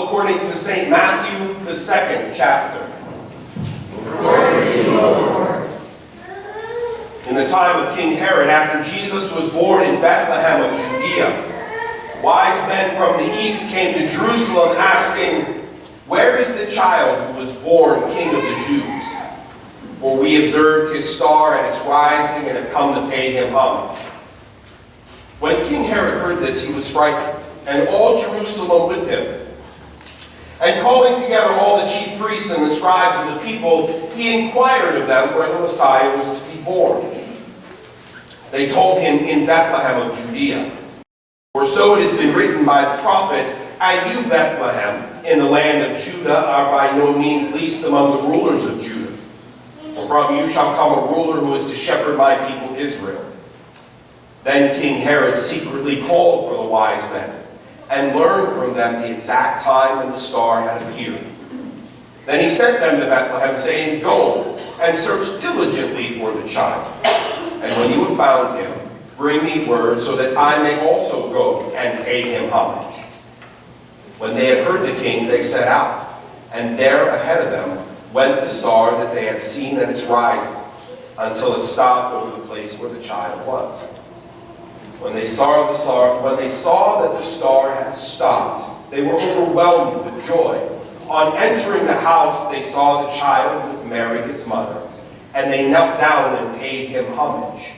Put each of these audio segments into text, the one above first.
Gospel according to St. Matthew, the 2nd chapter. Glory to you, O Lord. In the time of King Herod, after Jesus was born in Bethlehem of Judea, wise men from the east came to Jerusalem asking, "Where is the child who was born King of the Jews? For we observed his star at its rising and have come to pay him homage." When King Herod heard this, he was frightened, and all Jerusalem with him. And calling together all the chief priests and the scribes of the people, he inquired of them where the Messiah was to be born. They told him, "In Bethlehem of Judea. For so it has been written by the prophet, 'And you, Bethlehem, in the land of Judah, are by no means least among the rulers of Judah. For from you shall come a ruler who is to shepherd my people Israel.' Then King Herod secretly called for the wise men and learned from them the exact time when the star had appeared. Then he sent them to Bethlehem, saying, 'Go and search diligently for the child. And when you have found him, bring me word so that I may also go and pay him homage.' When they had heard the king, they set out, and there ahead of them went the star that they had seen at its rising, until it stopped over the place where the child was. When they saw that the star had stopped, they were overwhelmed with joy. On entering the house, they saw the child with Mary, his mother, and they knelt down and paid him homage.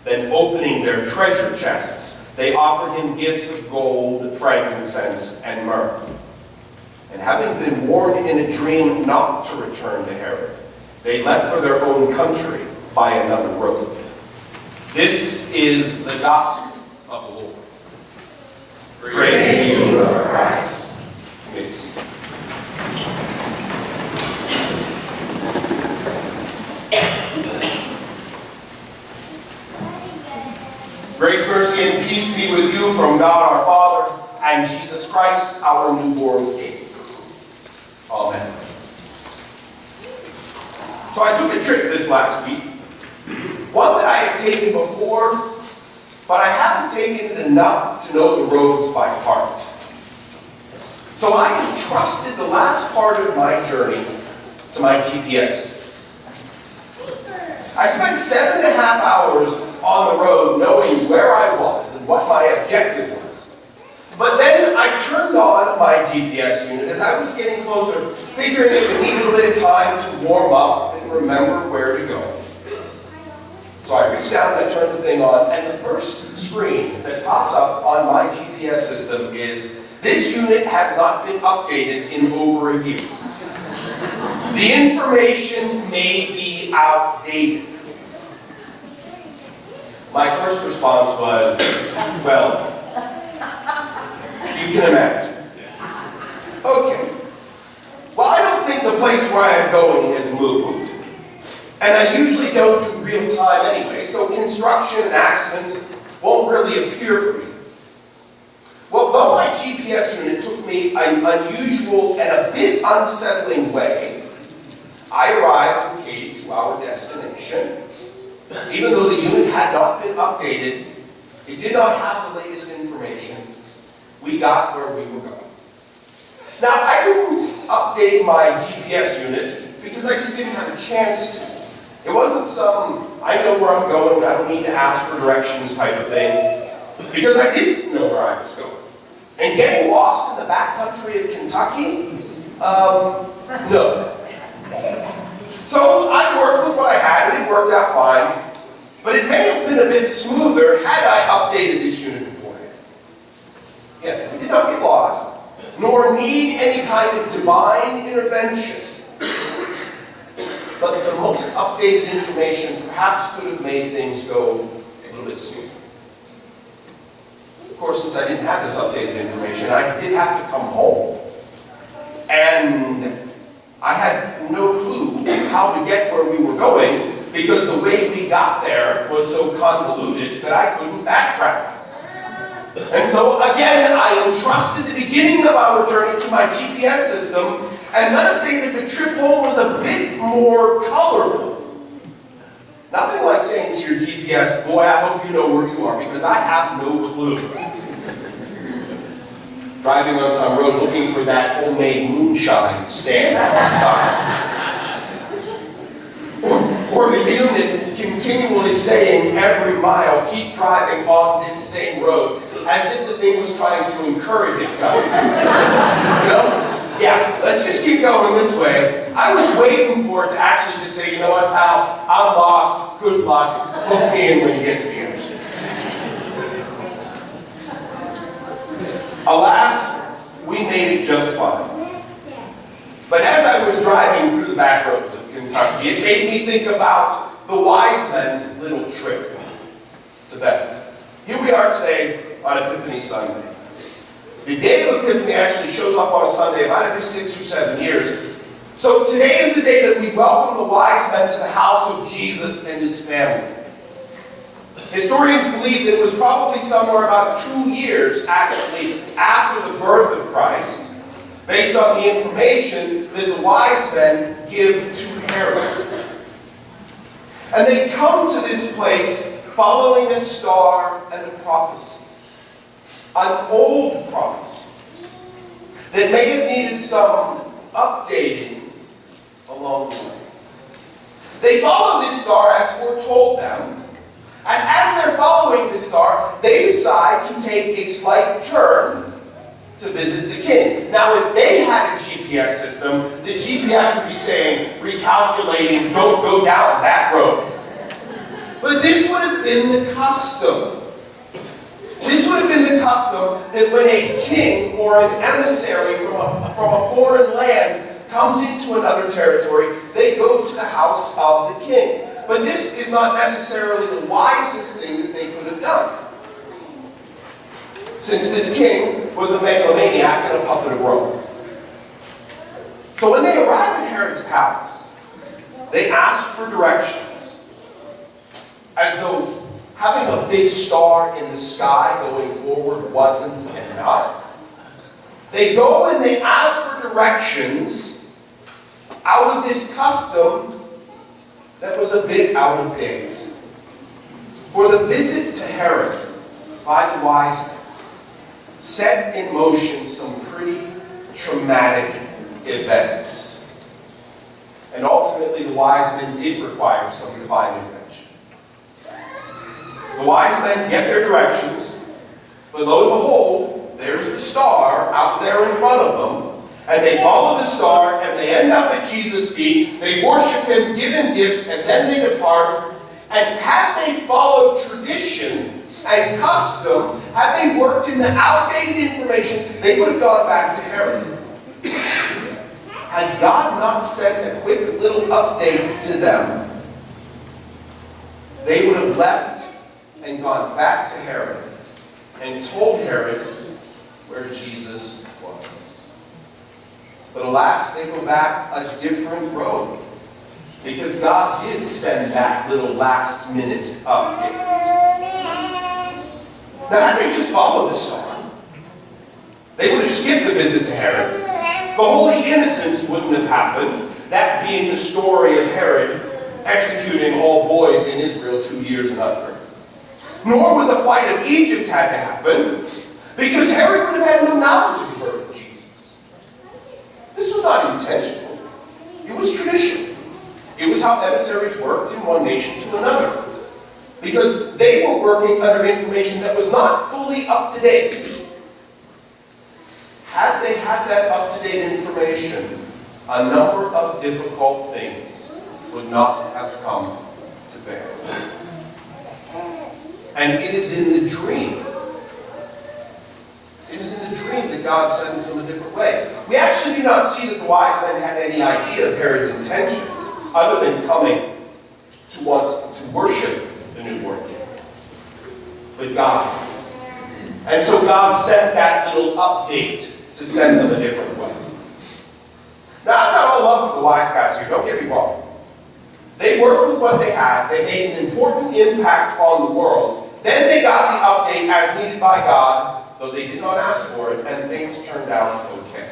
Then opening their treasure chests, they offered him gifts of gold, frankincense, and myrrh. And having been warned in a dream not to return to Herod, they left for their own country by another road. This is the gospel of the Lord. Praise to you, Lord Christ. You may be seated. Grace, mercy, and peace be with you from God our Father and Jesus Christ, our newborn King. Amen. So I took a trip this last week, one that I had taken before, but I haven't taken it enough to know the roads by heart. So I entrusted the last part of my journey to my GPS system. I spent 7.5 hours on the road knowing where I was and what my objective was. But then I turned on my GPS unit as I was getting closer, figuring it would need a little bit of time to warm up and remember where to go. So I reached out and I turned the thing on, and the first screen that pops up on my GPS system is, "This unit has not been updated in over a year. The information may be outdated." My first response was, well, you can imagine. Okay. Well, I don't think the place where I am going has moved. And I usually don't do real time anyway, so construction and accidents won't really appear for me. Well, though my GPS unit took me an unusual and a bit unsettling way, I arrived with Katie to our destination. Even though the unit had not been updated, it did not have the latest information. We got where we were going. Now, I didn't update my GPS unit because I just didn't have a chance to. It wasn't some, I know where I'm going, I don't need to ask for directions type of thing, because I didn't know where I was going. And getting lost in the backcountry of Kentucky? No. So I worked with what I had, and it worked out fine. But it may have been a bit smoother had I updated this unit beforehand. Yeah, we did not get lost, nor need any kind of divine intervention. But the most updated information perhaps could have made things go a little bit smoother. Of course, since I didn't have this updated information, I did have to come home. And I had no clue how to get where we were going, because the way we got there was so convoluted that I couldn't backtrack. And so again, I entrusted the beginning of our journey to my GPS system, and let us say that the trip home was a bit more colorful. Nothing like saying to your GPS, "Boy, I hope you know where you are," because I have no clue. driving on some road looking for that homemade moonshine stand outside. Or the unit continually saying every mile, keep driving on this same road, as if the thing was trying to encourage itself. You know? Yeah, let's just keep going this way. I was waiting for it to actually just say, you know what, pal, I'm lost, good luck, hook me in when you get to the interstate. Alas, we made it just fine. But as I was driving through the back roads of Kentucky, it made me think about the wise men's little trip to Bethlehem. Here we are today on Epiphany Sunday. The day of Epiphany actually shows up on a Sunday about every 6 or 7 years. So today is the day that we welcome the wise men to the house of Jesus and his family. Historians believe that it was probably somewhere about 2 years, actually, after the birth of Christ, based on the information that the wise men give to Herod. And they come to this place following a star and a prophecy. An old prophecy that may have needed some updating along the way. They follow this star as foretold them, and as they're following this star, they decide to take a slight turn to visit the king. Now, if they had a GPS system, the GPS would be saying, recalculating, don't go down that road. But this would have been the custom. This would have been the custom that when a king or an emissary from a foreign land comes into another territory, they go to the house of the king. But this is not necessarily the wisest thing that they could have done, since this king was a megalomaniac and a puppet of Rome. So when they arrive at Herod's palace, they ask for directions, as though having a big star in the sky going forward wasn't enough. They go and they ask for directions out of this custom that was a bit out of date. For the visit to Herod by the wise men set in motion some pretty traumatic events. And ultimately, the wise men did require some divine intervention. The wise men get their directions, but lo and behold, there's the star out there in front of them, and they follow the star, and they end up at Jesus' feet, they worship him, give him gifts, and then they depart. And had they followed tradition and custom, had they worked in the outdated information, they would have gone back to Herod. Had God not sent a quick little update to them, they would have left and gone back to Herod and told Herod where Jesus was. But alas, they go back a different road, because God did send that little last-minute update. Now, had they just followed the star, they would have skipped the visit to Herod. The Holy Innocents wouldn't have happened, that being the story of Herod executing all boys in Israel 2 years and under. Nor would the flight of Egypt had to happen, because Herod would have had no knowledge of the birth of Jesus. This was not intentional. It was tradition. It was how emissaries worked in one nation to another, because they were working under information that was not fully up to date. Had they had that up-to-date information, a number of difficult things would not have come to bear. And it is in the dream. It is in the dream that God sends them a different way. We actually do not see that the wise men had any idea of Herod's intentions, other than coming to want to worship the newborn king. But God. And so God sent that little update to send them a different way. Now, I've got all love for the wise guys here, don't get me wrong. They worked with what they had, they made an important impact on the world. Then they got the update as needed by God, though they did not ask for it, and things turned out okay.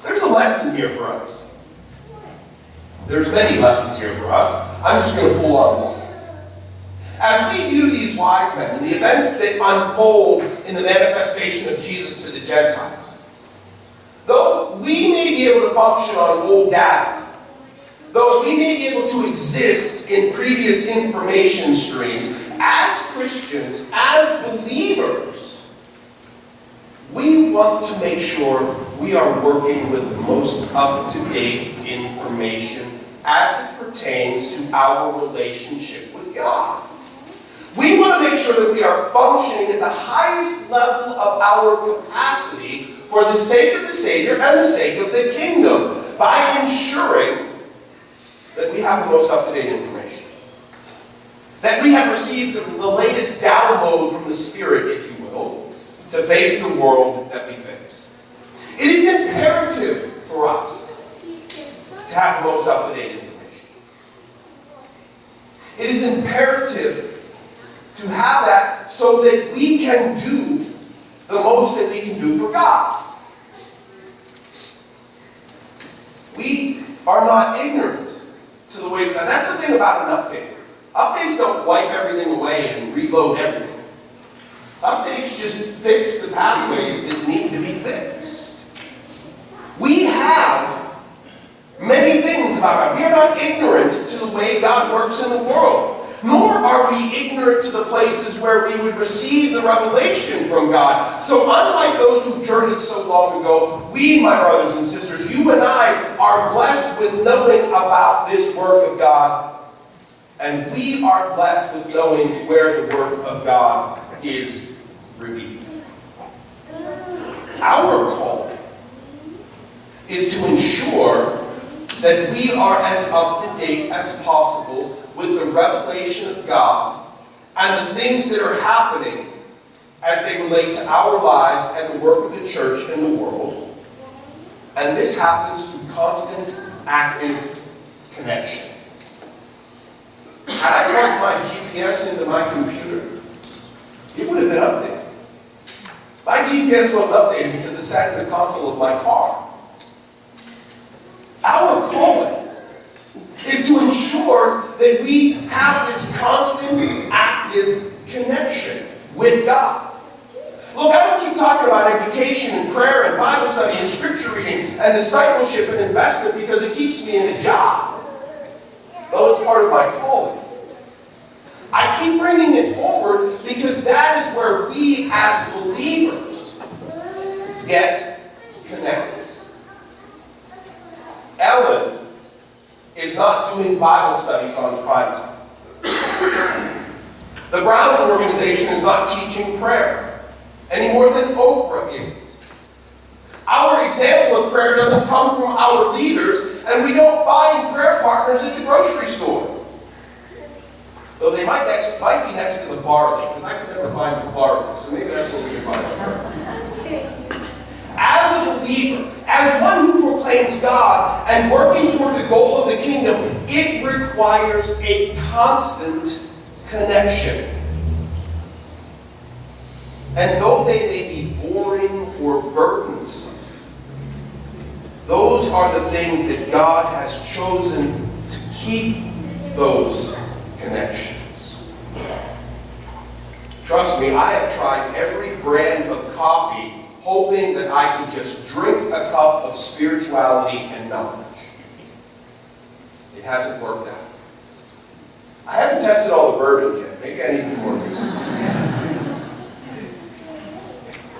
There's a lesson here for us. There's many lessons here for us. I'm just going to pull on one. As we view these wise men and the events that unfold in the manifestation of Jesus to the Gentiles, though we may be able to function on old data, though we may be able to exist in previous information streams, as Christians, as believers, we want to make sure we are working with the most up-to-date information as it pertains to our relationship with God. We want to make sure that we are functioning at the highest level of our capacity for the sake of the Savior and the sake of the kingdom by ensuring that we have the most up-to-date information. That we have received the latest download from the Spirit, if you will, to face the world that we face. It is imperative for us to have the most up-to-date information. It is imperative to have that so that we can do the most that we can do for God. We are not ignorant to the ways of God. That's the thing about an update. Updates don't wipe everything away and reload everything. Updates just fix the pathways that need to be fixed. We have many things about God. We are not ignorant to the way God works in the world. Nor are we ignorant to the places where we would receive the revelation from God. So unlike those who journeyed so long ago, we, my brothers and sisters, you and I are blessed with knowing about this work of God. And we are blessed with knowing where the work of God is revealed. Our call is to ensure that we are as up-to-date as possible with the revelation of God and the things that are happening as they relate to our lives and the work of the church in the world. And this happens through constant, active connection. Had I plugged my GPS into my computer, it would have been updated. My GPS wasn't updated because it sat in the console of my car. Our calling is to ensure that we have this constant, active connection with God. Look, I don't keep talking about education and prayer and Bible study and scripture reading and discipleship and investment because it keeps me in a job, though it's part of my calling. I keep bringing it forward because that is where we as believers get connected. Ellen is not doing Bible studies on prime time. The Browns organization is not teaching prayer any more than Oprah is. Our example of prayer doesn't come from our leaders, and we don't find prayer partners at the grocery store. Though they might be next to the barley, because I could never find the barley, so maybe that's what we can find her. As a believer, as one who proclaims God and working toward the goal of the kingdom, it requires a constant connection. And though they may be boring or burdensome, those are the things that God has chosen to keep those connections. Trust me, I have tried every brand of coffee hoping that I could just drink a cup of spirituality and knowledge. It hasn't worked out. I haven't tested all the bourbons yet. Maybe I need more of this.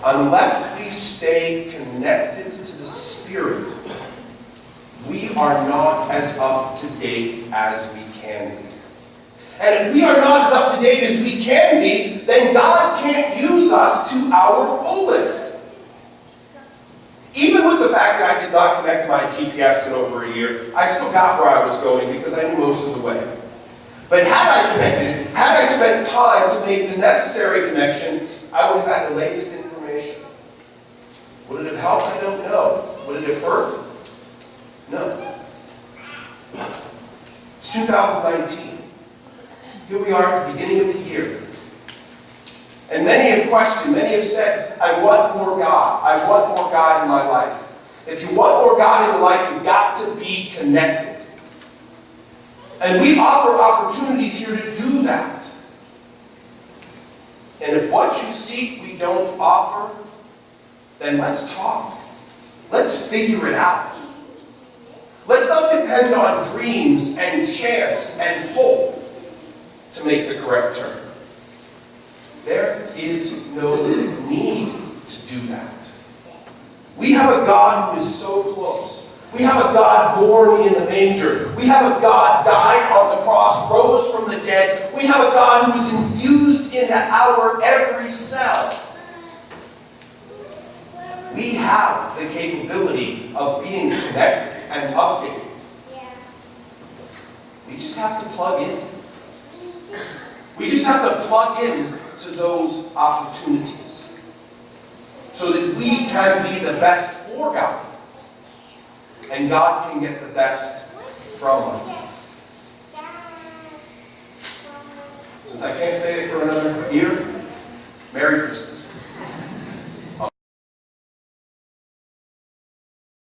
Unless we stay connected to the Spirit, we are not as up to date as we can be. And if we are not as up to date as we can be, then God can't use us to our fullest. Even with the fact that I did not connect my GPS in over a year, I still got where I was going because I knew most of the way. But had I connected, had I spent time to make the necessary connection, I would have had the latest information. Would it have helped? I don't know. Would it have hurt? No. It's 2019. Here we are at the beginning of the year. And many have questioned, many have said, I want more God. I want more God in my life. If you want more God in your life, you've got to be connected. And we offer opportunities here to do that. And if what you seek we don't offer, then let's talk. Let's figure it out. Let's not depend on dreams and chance and hope to make the correct turn. There is no need to do that. We have a God who is so close. We have a God born in the manger. We have a God died on the cross, rose from the dead. We have a God who is infused into our every cell. We have the capability of being connected and updated. We just have to plug in. We just have to plug in to those opportunities so that we can be the best for God and God can get the best from us. Since I can't say it for another year, Merry Christmas.